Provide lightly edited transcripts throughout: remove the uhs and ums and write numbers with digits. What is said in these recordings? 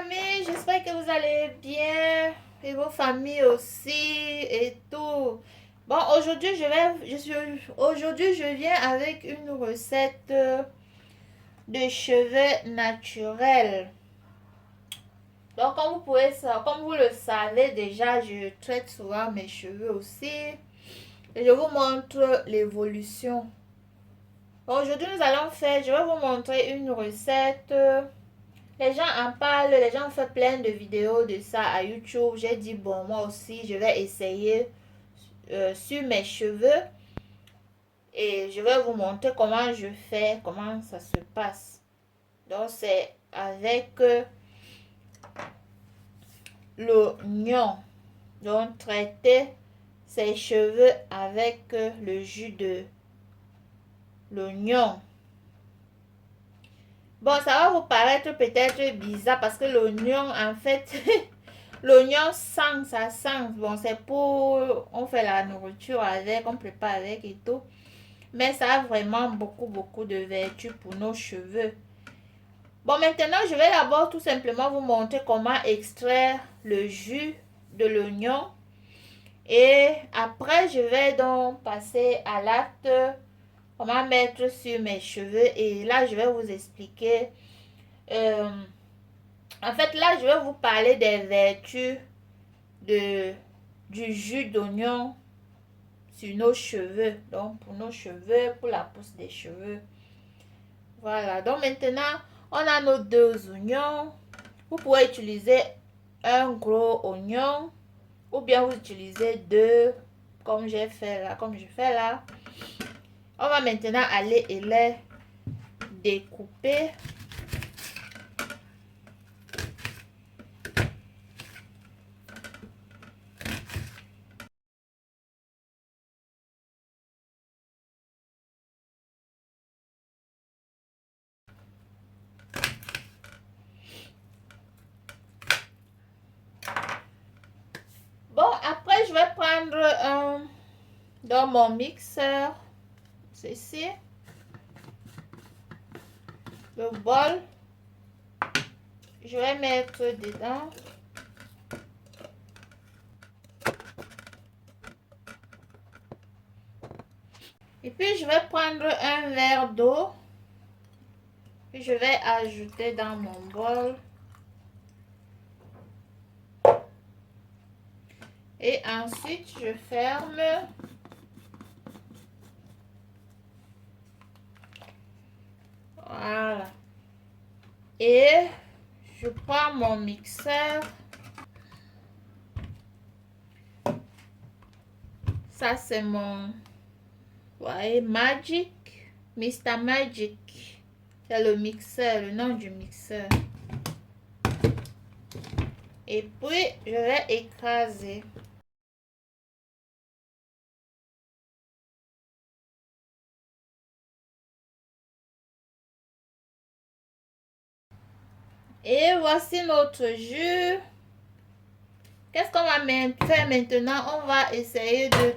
amis, j'espère que vous allez bien et vos familles aussi et tout. Bon, aujourd'hui je viens avec une recette de cheveux naturels. Donc comme vous le savez déjà, je traite souvent mes cheveux aussi et je vous montre l'évolution. Bon, aujourd'hui je vais vous montrer une recette. Les gens en parlent, les gens ont fait plein de vidéos de ça à YouTube. J'ai dit, bon, moi aussi, je vais essayer sur mes cheveux. Et je vais vous montrer comment je fais, comment ça se passe. Donc, c'est avec l'oignon. Donc, traiter ses cheveux avec le jus de l'oignon. Bon, ça va vous paraître peut-être bizarre parce que l'oignon, en fait, l'oignon sent, ça sent. Bon, c'est pour, on fait la nourriture avec, on prépare avec et tout. Mais ça a vraiment beaucoup de vertus pour nos cheveux. Bon, maintenant, je vais d'abord tout simplement vous montrer comment extraire le jus de l'oignon. Et après, je vais donc passer à l'acte, comment mettre sur mes cheveux. Et là, je vais vous expliquer. euh, En fait, là, je vais vous parler des vertus de, du jus d'oignon sur nos cheveux. Donc, pour nos cheveux, pour la pousse des cheveux. Voilà. Donc, maintenant, on a nos deux oignons. Vous pouvez utiliser un gros oignon ou bien vous utilisez deux, comme j'ai fait là, comme je fais là. On va maintenant aller et les découper. Bon, après, je vais prendre dans mon mixeur, ceci, le bol. Je vais mettre dedans. Et puis, je vais prendre un verre d'eau. Puis, je vais ajouter dans mon bol. Et ensuite, je ferme. Voilà. Et je prends mon mixeur. Ça, c'est mon Magic. Mr. Magic. C'est le mixeur, le nom du mixeur. Et puis, je vais écraser. Et voici notre jus. Qu'est-ce qu'on va faire maintenant? On va essayer de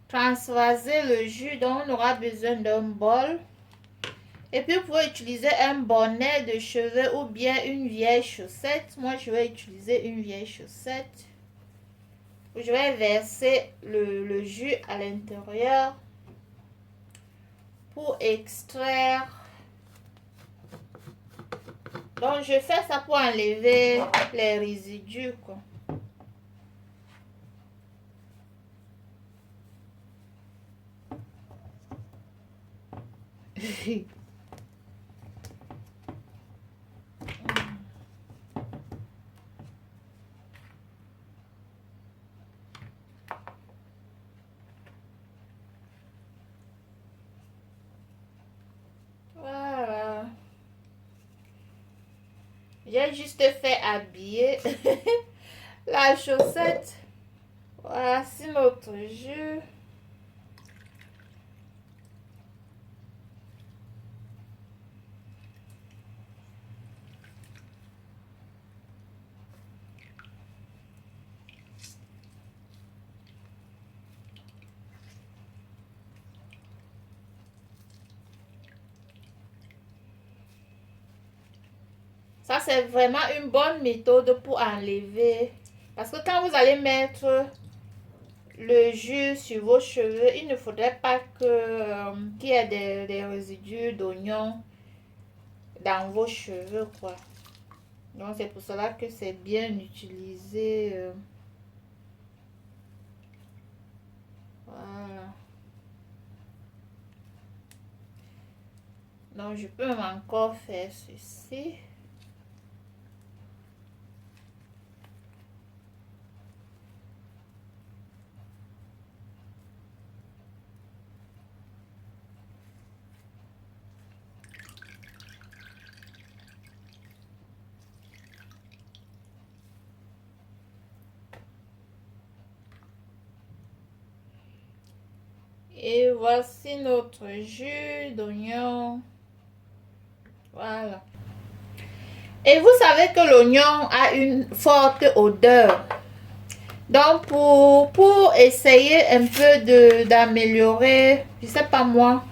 transvaser le jus. Donc, on aura besoin d'un bol. Et puis, vous pouvez utiliser un bonnet de cheveux ou bien une vieille chaussette. Moi, je vais utiliser une vieille chaussette. Je vais verser le jus à l'intérieur pour extraire. Donc, je fais ça pour enlever les résidus, quoi. Voilà. J'ai juste fait habiller la chaussette. Voici notre jus. Ça, c'est vraiment une bonne méthode pour enlever. Parce que quand vous allez mettre le jus sur vos cheveux, il ne faudrait pas qu'il y ait des résidus d'oignon dans vos cheveux, quoi. Donc, c'est pour cela que c'est bien utilisé. Voilà. Donc, je peux encore faire ceci. Et voici notre jus d'oignon. Voilà. Et vous savez que l'oignon a une forte odeur. Donc, pour essayer un peu d'améliorer, je sais pas moi,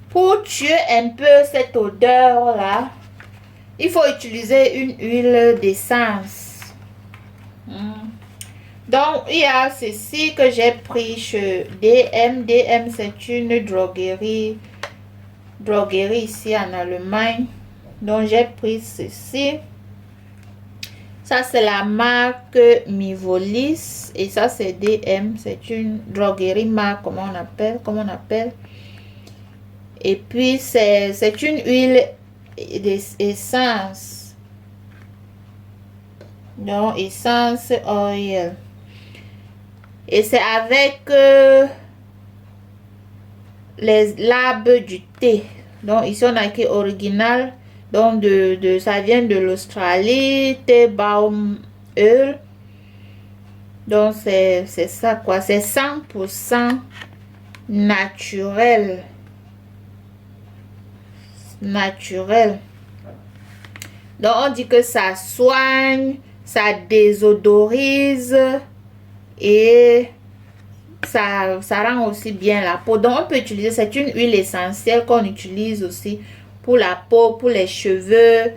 pour tuer un peu cette odeur-là, il faut utiliser une huile d'essence. Donc, il y a ceci que j'ai pris chez DM. DM, c'est une droguerie ici en Allemagne. Donc, j'ai pris ceci. Ça, c'est la marque Mivolis. Et ça, c'est DM. C'est une droguerie marque, comment on appelle. Et puis, c'est une huile d'essence. Donc, essence oil. Et c'est avec l'arbre du thé. Donc, ici, on a écrit original. Donc, ça vient de l'Australie. Thé Baum Oil. Donc, c'est ça, quoi. C'est 100% naturel. Donc, on dit que ça soigne, ça désodorise et ça rend aussi bien la peau. Donc, on peut utiliser, c'est une huile essentielle qu'on utilise aussi pour la peau, pour les cheveux,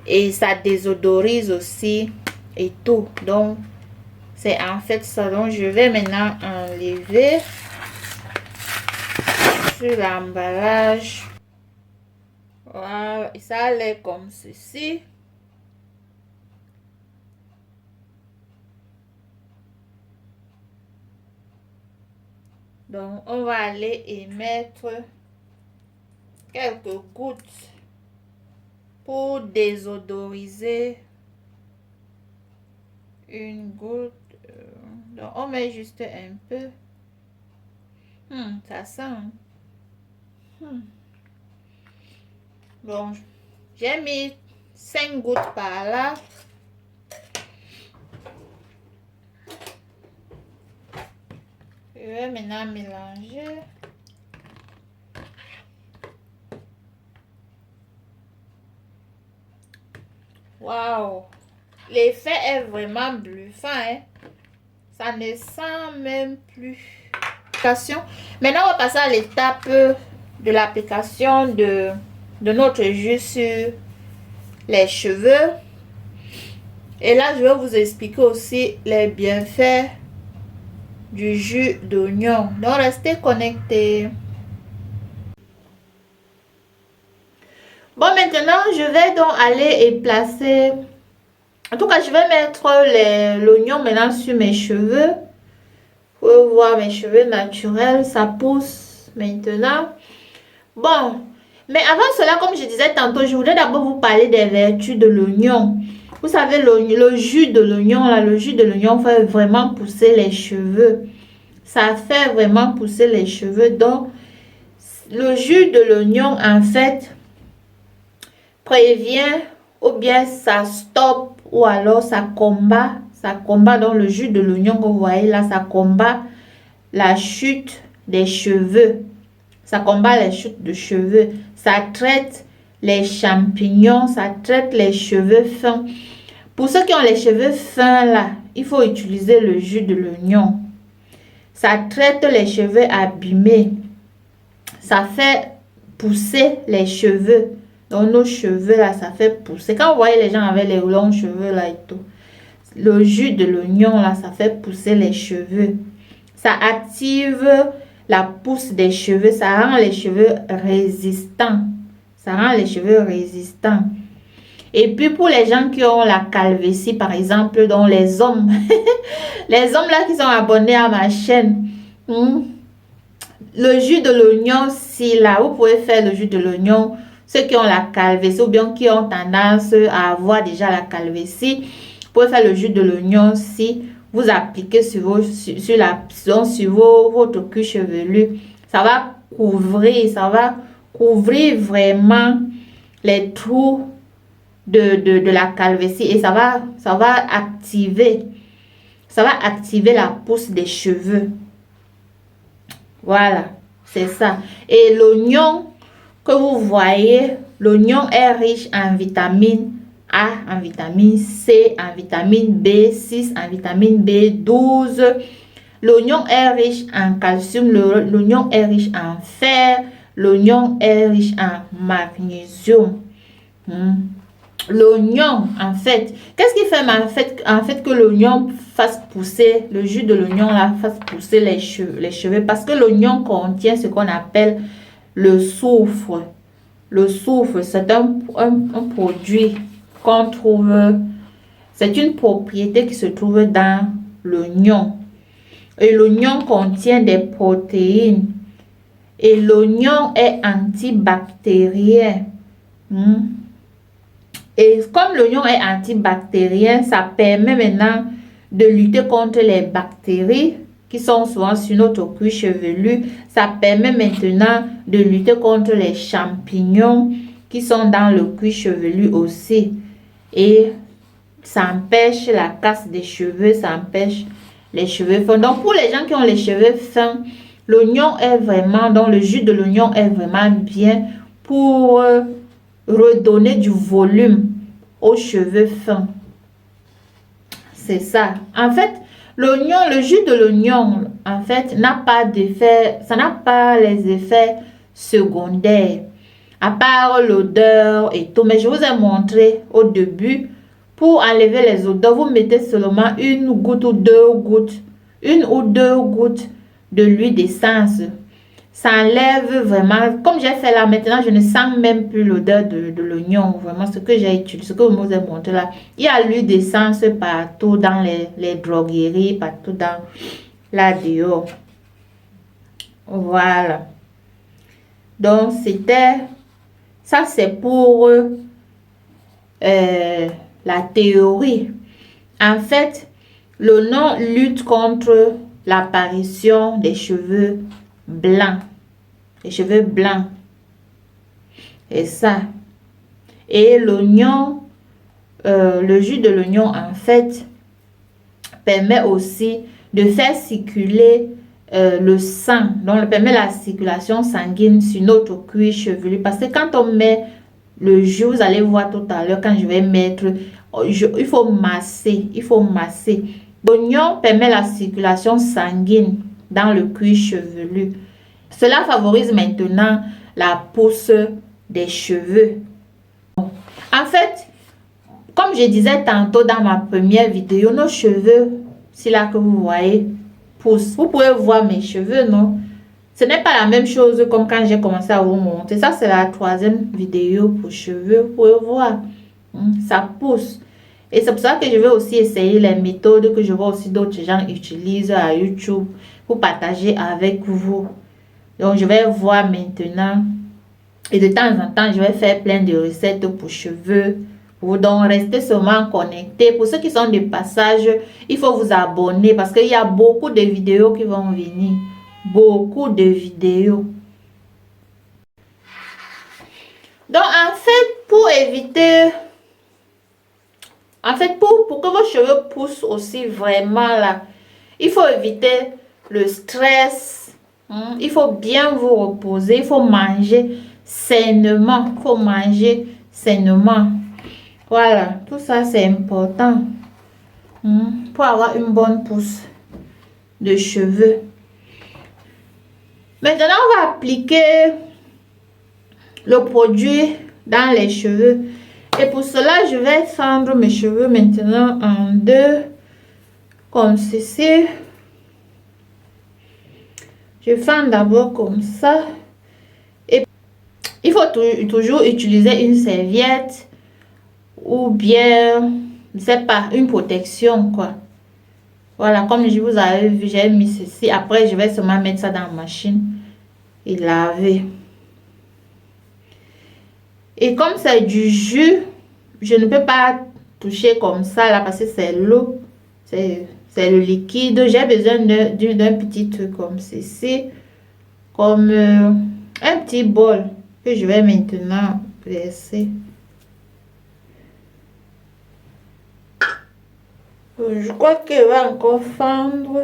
et ça désodorise aussi et tout. Donc, c'est en fait ça. Donc, je vais maintenant enlever sur l'emballage. Voilà, et ça allait comme ceci. Donc, on va aller y mettre quelques gouttes pour désodoriser. Une goutte. Donc, on met juste un peu. Ça sent. Bon, j'ai mis 5 gouttes par là. Je vais maintenant mélanger. Waouh! L'effet est vraiment bluffant, hein? Ça ne sent même plus. Maintenant, on va passer à l'étape de l'application de notre jus sur les cheveux. Et là, je vais vous expliquer aussi les bienfaits du jus d'oignon. Donc, restez connectés. Bon, maintenant, je vais donc aller et placer... En tout cas, je vais mettre l'oignon maintenant sur mes cheveux. Vous pouvez voir mes cheveux naturels, ça pousse maintenant. Bon, mais avant cela, comme je disais tantôt, je voudrais d'abord vous parler des vertus de l'oignon. Vous savez, le jus de l'oignon, là, le jus de l'oignon fait vraiment pousser les cheveux. Ça fait vraiment pousser les cheveux. Donc, le jus de l'oignon, en fait, prévient ou bien ça stoppe ou alors ça combat. Donc, le jus de l'oignon que vous voyez là, ça combat la chute des cheveux. Ça combat les chutes de cheveux. Ça traite les champignons. Ça traite les cheveux fins. Pour ceux qui ont les cheveux fins là, il faut utiliser le jus de l'oignon. Ça traite les cheveux abîmés. Ça fait pousser les cheveux. Donc nos cheveux là, ça fait pousser. Quand vous voyez les gens avec les longs cheveux là et tout, le jus de l'oignon là, ça fait pousser les cheveux. Ça active la pousse des cheveux, ça rend les cheveux résistants. Ça rend les cheveux résistants. Et puis pour les gens qui ont la calvitie, par exemple, dont les hommes, les hommes là qui sont abonnés à ma chaîne, le jus de l'oignon, si là, vous pouvez faire le jus de l'oignon, ceux qui ont la calvitie ou bien qui ont tendance à avoir déjà la calvitie, vous pouvez faire le jus de l'oignon si vous appliquez sur, votre cuir chevelu. Ça va couvrir vraiment les trous de la calvitie et ça va activer la pousse des cheveux. Voilà, c'est ça. Et l'oignon que vous voyez, l'oignon est riche en vitamine A, en vitamine C, en vitamine B6, en vitamine B12. L'oignon est riche en calcium, l'oignon est riche en fer, l'oignon est riche en magnésium. L'oignon, en fait, qu'est-ce qui fait en fait que l'oignon fasse pousser, le jus de l'oignon là fasse pousser les cheveux? Parce que l'oignon contient ce qu'on appelle le soufre. Le soufre, c'est un produit qu'on trouve, c'est une propriété qui se trouve dans l'oignon. Et l'oignon contient des protéines. Et l'oignon est antibactérien. Et comme l'oignon est antibactérien, ça permet maintenant de lutter contre les bactéries qui sont souvent sur notre cuir chevelu. Ça permet maintenant de lutter contre les champignons qui sont dans le cuir chevelu aussi. Et ça empêche la casse des cheveux, ça empêche les cheveux fins. Donc pour les gens qui ont les cheveux fins, l'oignon est vraiment, donc le jus de l'oignon est vraiment bien pour redonner du volume aux cheveux fins. C'est ça. En fait, l'oignon, le jus de l'oignon, en fait, n'a pas d'effet, ça n'a pas les effets secondaires, à part l'odeur et tout. Mais je vous ai montré au début, pour enlever les odeurs, vous mettez seulement une goutte ou deux gouttes de l'huile d'essence. Ça enlève vraiment, comme j'ai fait là maintenant, je ne sens même plus l'odeur de l'oignon, vraiment ce que j'ai utilisé, ce que vous m'avez montré là. Il y a l'huile d'essence partout dans les drogueries, partout dans là dehors. Voilà. Donc c'était, ça c'est pour la théorie. En fait, l'oignon lutte contre l'apparition des cheveux blancs. Les cheveux blancs. Et ça. Et l'oignon, le jus de l'oignon, en fait, permet aussi de faire circuler le sang. Donc, permet la circulation sanguine sur notre cuir chevelu. Parce que quand on met le jus, vous allez voir tout à l'heure, quand je vais mettre, il faut masser. Il faut masser. L'oignon permet la circulation sanguine dans le cuir chevelu. Cela favorise maintenant la pousse des cheveux. En fait, comme je disais tantôt dans ma première vidéo, nos cheveux, c'est là que vous voyez, poussent. Vous pouvez voir mes cheveux, non? Ce n'est pas la même chose comme quand j'ai commencé à vous montrer. Ça, c'est la troisième vidéo pour cheveux. Vous pouvez voir, ça pousse. Et c'est pour ça que je vais aussi essayer les méthodes que je vois aussi d'autres gens utilisent à YouTube pour partager avec vous. Donc, je vais voir maintenant. Et de temps en temps, je vais faire plein de recettes pour cheveux. Donc, restez seulement connectés. Pour ceux qui sont de passage, il faut vous abonner parce qu'il y a beaucoup de vidéos qui vont venir. Beaucoup de vidéos. Donc, en fait, pour éviter... En fait, pour que vos cheveux poussent aussi vraiment là, il faut éviter le stress. Il faut bien vous reposer. Il faut manger sainement. Il faut manger sainement. Voilà, tout ça c'est important pour avoir une bonne pousse de cheveux. Maintenant, on va appliquer le produit dans les cheveux. Et pour cela, je vais fendre mes cheveux maintenant en deux, comme ceci. Je fends d'abord comme ça. Et il faut toujours utiliser une serviette ou bien, je sais pas, une protection, quoi. Voilà, comme je vous avais vu, j'ai mis ceci. Après, je vais seulement mettre ça dans la machine et laver. Et comme c'est du jus, je ne peux pas toucher comme ça là parce que c'est l'eau. C'est le liquide. J'ai besoin d'un petit truc comme ceci. Comme un petit bol que je vais maintenant presser. Je crois qu'il va encore fendre.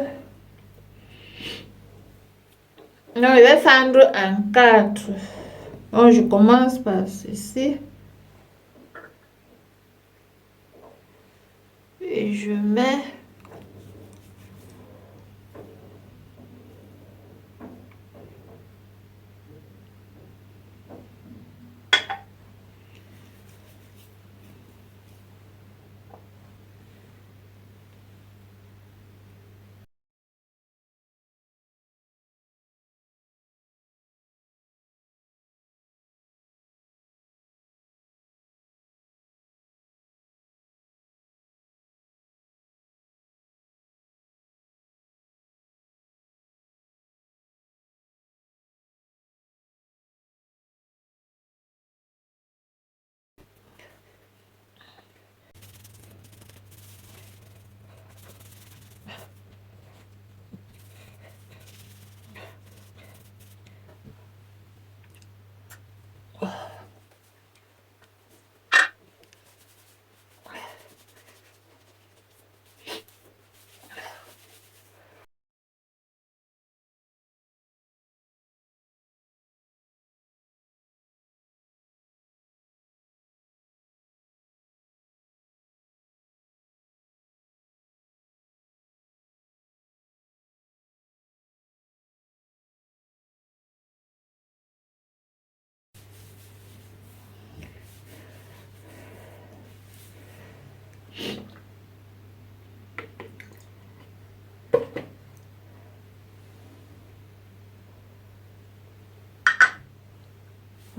Non, il va fendre en 4. Donc, je commence par ceci. Et je mets...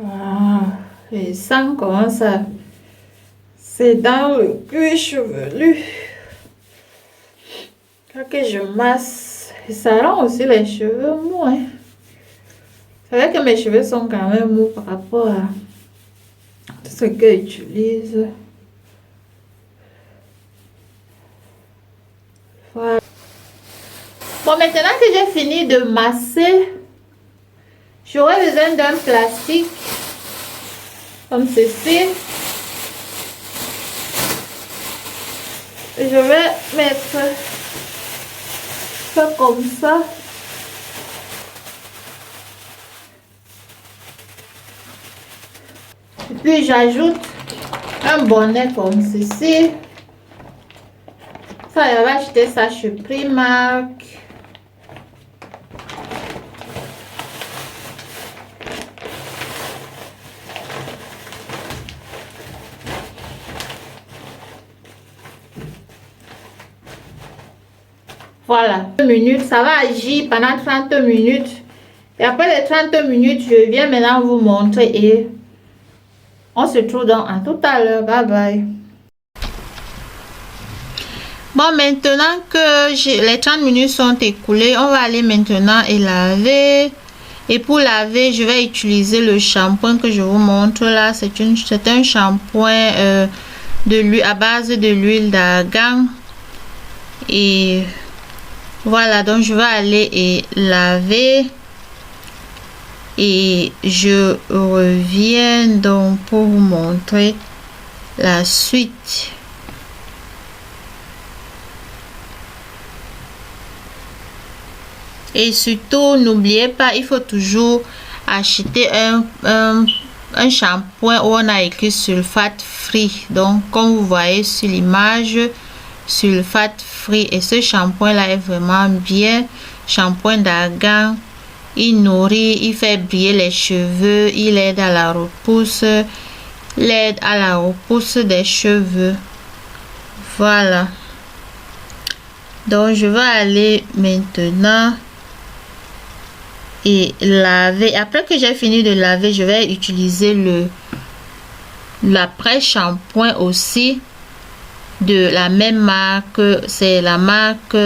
Ah, et ça commence à... C'est dans le cuir chevelu que je masse. Et ça rend aussi les cheveux mous. Hein. C'est vrai que mes cheveux sont quand même mous par rapport à tout ce que j'utilise. Voilà. Bon, maintenant que j'ai fini de masser, j'aurai besoin d'un plastique comme ceci. Je vais mettre ça comme ça. Et puis j'ajoute un bonnet comme ceci. Ça, j'avais acheté ça chez Primark. Voilà, 30 minutes, ça va agir pendant 30 minutes. Et après les 30 minutes, je viens maintenant vous montrer et on se trouve donc à tout à l'heure. Bye bye. Bon, maintenant que les 30 minutes sont écoulées, on va aller maintenant et laver. Et pour laver, je vais utiliser le shampoing que je vous montre là. C'est un shampoing de l'huile à base de l'huile d'argan. Et voilà, donc je vais aller et laver. Et je reviens donc pour vous montrer la suite. Et surtout, n'oubliez pas, il faut toujours acheter un shampoing où on a écrit sulfate free. Donc, comme vous voyez sur l'image, sulfate free. Et ce shampoing là est vraiment bien. Shampoing d'argan. Il nourrit, il fait briller les cheveux, il aide à la repousse. l'aide à la repousse des cheveux. Voilà. Donc je vais aller maintenant et laver. Après que j'ai fini de laver, je vais utiliser l'après-shampoing aussi de la même marque. C'est la marque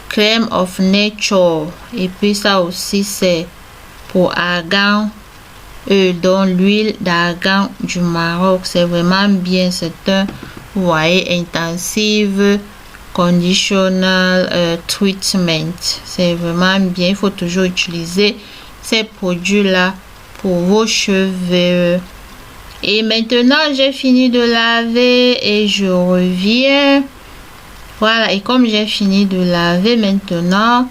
Crème of Nature. Et puis ça aussi c'est pour argan, dans l'huile d'argan du Maroc. C'est vraiment bien. C'est un, vous voyez, intensive conditional treatment. C'est vraiment bien. Il faut toujours utiliser ces produits là pour vos cheveux. Et maintenant j'ai fini de laver et je reviens. Voilà, et comme j'ai fini de laver maintenant,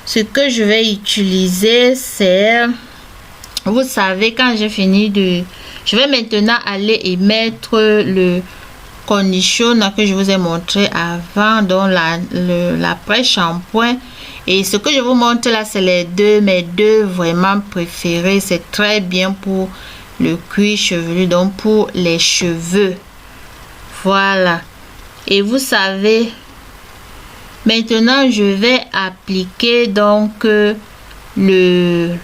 ce que je vais utiliser c'est, vous savez, quand j'ai fini de, je vais maintenant aller et mettre le conditioner que je vous ai montré avant dans l'après-shampoing. Et ce que je vous montre là, c'est mes deux vraiment préférés. C'est très bien pour le cuir chevelu, donc pour les cheveux. Voilà. Et vous savez, maintenant je vais appliquer donc le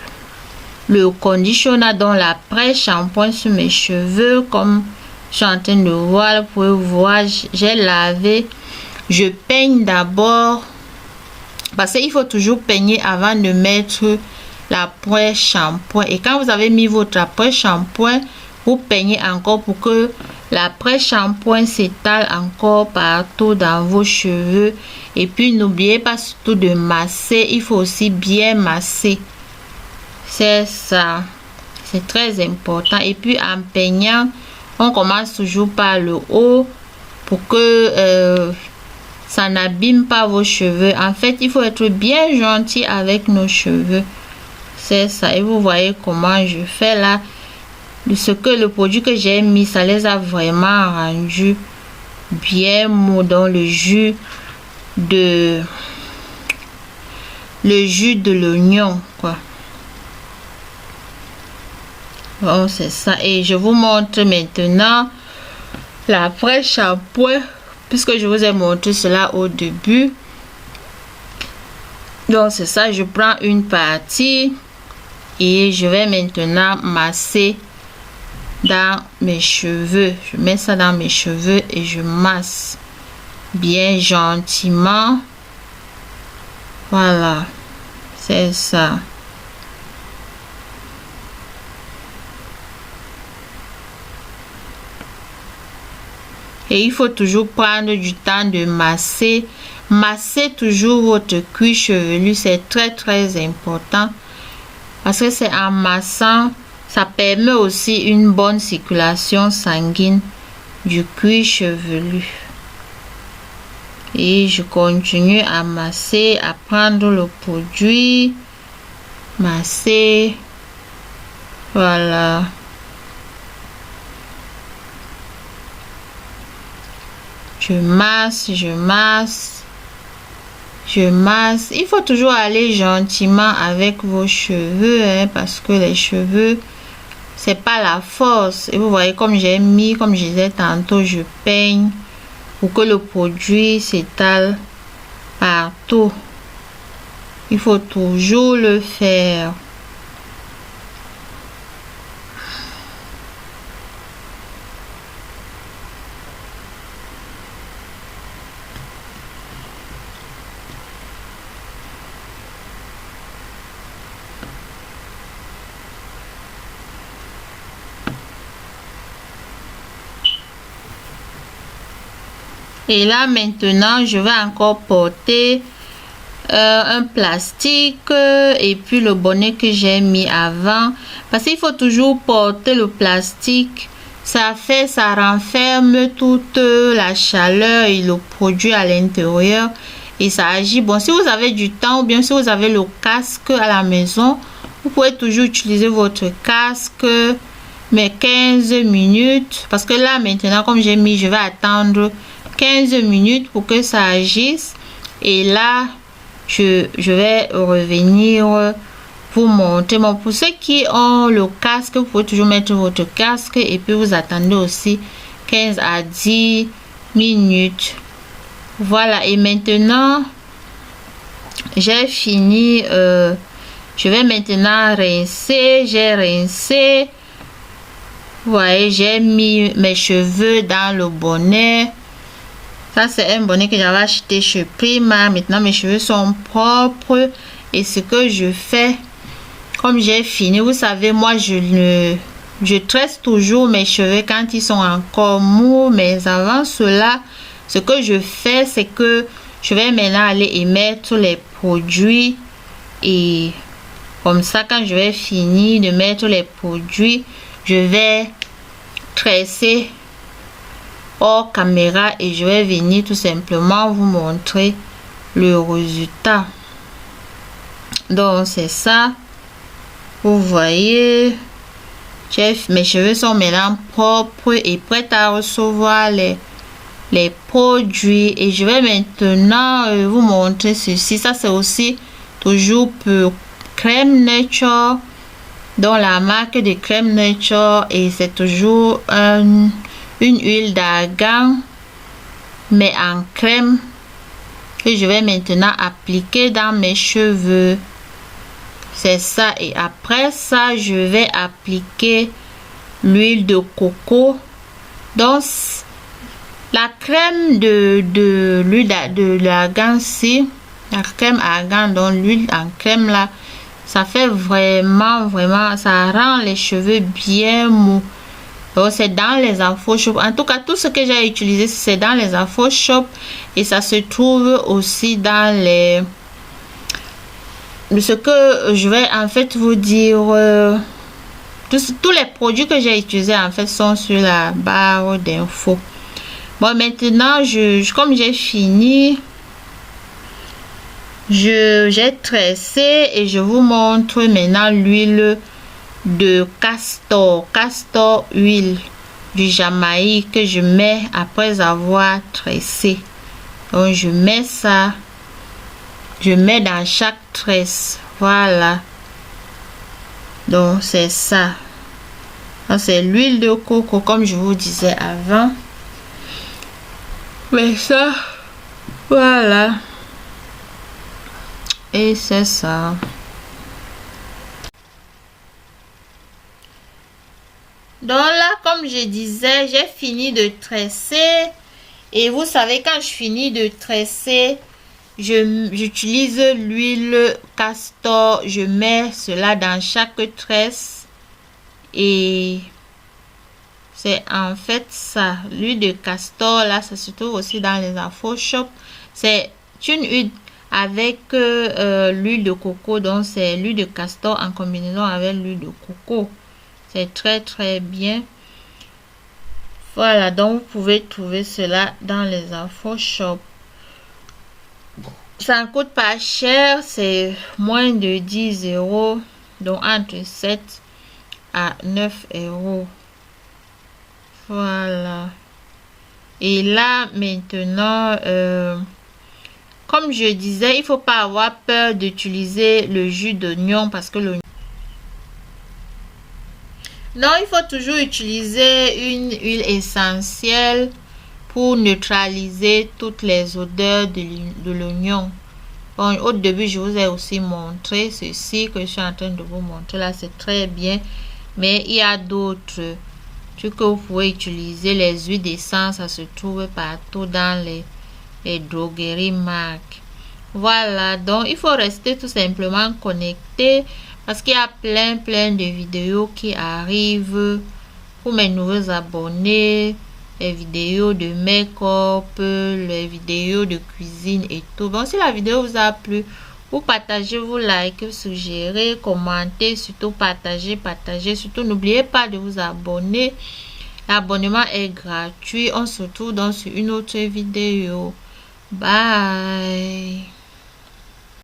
conditioner dans l'après-shampoing sur mes cheveux. Comme je suis en train de voir, vous pouvez voir, j'ai lavé. Je peigne d'abord, parce qu'il faut toujours peigner avant de mettre l'après-shampoing. Et quand vous avez mis votre après-shampoing, vous peignez encore pour que l'après-shampoing s'étale encore partout dans vos cheveux. Et puis n'oubliez pas surtout de masser. Il faut aussi bien masser. C'est ça. C'est très important. Et puis en peignant, on commence toujours par le haut pour que ça n'abîme pas vos cheveux. En fait, il faut être bien gentil avec nos cheveux. C'est ça. Et vous voyez comment je fais là. Ce que le produit que j'ai mis, ça les a vraiment rendus bien mous dans le jus de l'oignon, quoi. Bon, c'est ça. Et je vous montre maintenant l'après-shampoing, puisque je vous ai montré cela au début. Donc c'est ça, je prends une partie et je vais maintenant masser dans mes cheveux. Je mets ça dans mes cheveux et je masse bien gentiment. Voilà, c'est ça. Et il faut toujours prendre du temps de masser. Massez toujours votre cuir chevelu, c'est très important. Parce que c'est en massant, ça permet aussi une bonne circulation sanguine du cuir chevelu. Et je continue à masser, à prendre le produit, masser. Voilà. Je masse, je masse, je masse. Il faut toujours aller gentiment avec vos cheveux, hein, parce que les cheveux, c'est pas la force. Et vous voyez, comme j'ai mis, comme je disais tantôt, je peigne pour que le produit s'étale partout. Il faut toujours le faire. Et là maintenant, je vais encore porter un plastique et puis le bonnet que j'ai mis avant. Parce qu'il faut toujours porter le plastique. Ça renferme toute la chaleur et le produit à l'intérieur. Et ça agit. Bon, si vous avez du temps ou bien si vous avez le casque à la maison, vous pouvez toujours utiliser votre casque. Mais 15 minutes. Parce que là maintenant, comme j'ai mis, je vais attendre 15 minutes pour que ça agisse. Et là, je vais revenir vous montrer. Bon, pour ceux qui ont le casque, vous pouvez toujours mettre votre casque et puis vous attendez aussi 15 à 10 minutes. Voilà, et maintenant j'ai fini. Je vais maintenant rincer. J'ai rincé. Vous voyez, j'ai mis mes cheveux dans le bonnet. Ça, c'est un bonnet que j'avais acheté chez Prima. Maintenant, mes cheveux sont propres. Et ce que je fais, comme j'ai fini, vous savez, moi, je tresse toujours mes cheveux quand ils sont encore mous. Mais avant cela, ce que je fais, c'est que je vais maintenant aller émettre les produits. Et comme ça, quand je vais finir de mettre les produits, je vais tresser hors caméra et je vais venir tout simplement vous montrer le résultat. Donc c'est ça, vous voyez, mes cheveux sont maintenant propres et prêts à recevoir les produits. Et je vais maintenant vous montrer ceci. Ça, c'est aussi toujours pour Crème Nature, dans la marque de Crème Nature, et c'est toujours une huile d'argan mais en crème que je vais maintenant appliquer dans mes cheveux. C'est ça. Et après ça, je vais appliquer l'huile de coco. Donc la crème de l'huile de l'argan, si la crème argan, donc l'huile en crème là, ça fait vraiment, ça rend les cheveux bien mous. Donc c'est dans les info shop. En tout cas, tout ce que j'ai utilisé, c'est dans les info shop. Et ça se trouve aussi dans les... Ce que je vais en fait vous dire... tous les produits que j'ai utilisés en fait sont sur la barre d'infos. Bon, maintenant, comme j'ai fini... J'ai tressé et je vous montre maintenant l'huile de castor huile du Jamaïque que je mets après avoir tressé. Donc je mets ça, je mets dans chaque tresse. Voilà, donc c'est ça. C'est l'huile de coco comme je vous disais avant. Mais ça, voilà. Et c'est ça. Donc là, comme je disais, j'ai fini de tresser. Et vous savez, quand je finis de tresser, j'utilise l'huile castor. Je mets cela dans chaque tresse. Et c'est en fait ça. L'huile de castor, là, ça se trouve aussi dans les info shop. C'est une huile avec l'huile de coco. Donc c'est l'huile de castor en combinaison avec l'huile de coco. C'est très bien. Voilà, donc vous pouvez trouver cela dans les info shop. Ça ne coûte pas cher, c'est moins de 10 €, donc entre 7 à 9 €. Voilà. Et là maintenant, comme je disais, il faut pas avoir peur d'utiliser le jus d'oignon parce que l'oignon... Non, il faut toujours utiliser une huile essentielle pour neutraliser toutes les odeurs de l'oignon. Bon, au début, je vous ai aussi montré ceci que je suis en train de vous montrer. Là, c'est très bien. Mais il y a d'autres trucs que vous pouvez utiliser. Les huiles d'essence, ça se trouve partout dans les drogueries marques. Voilà, donc il faut rester tout simplement connecté. Parce qu'il y a plein de vidéos qui arrivent pour mes nouveaux abonnés, les vidéos de make-up, les vidéos de cuisine et tout. Bon, si la vidéo vous a plu, vous partagez, vous likez, suggérez, commentez, surtout partagez. Surtout n'oubliez pas de vous abonner. L'abonnement est gratuit. On se retrouve dans une autre vidéo. Bye.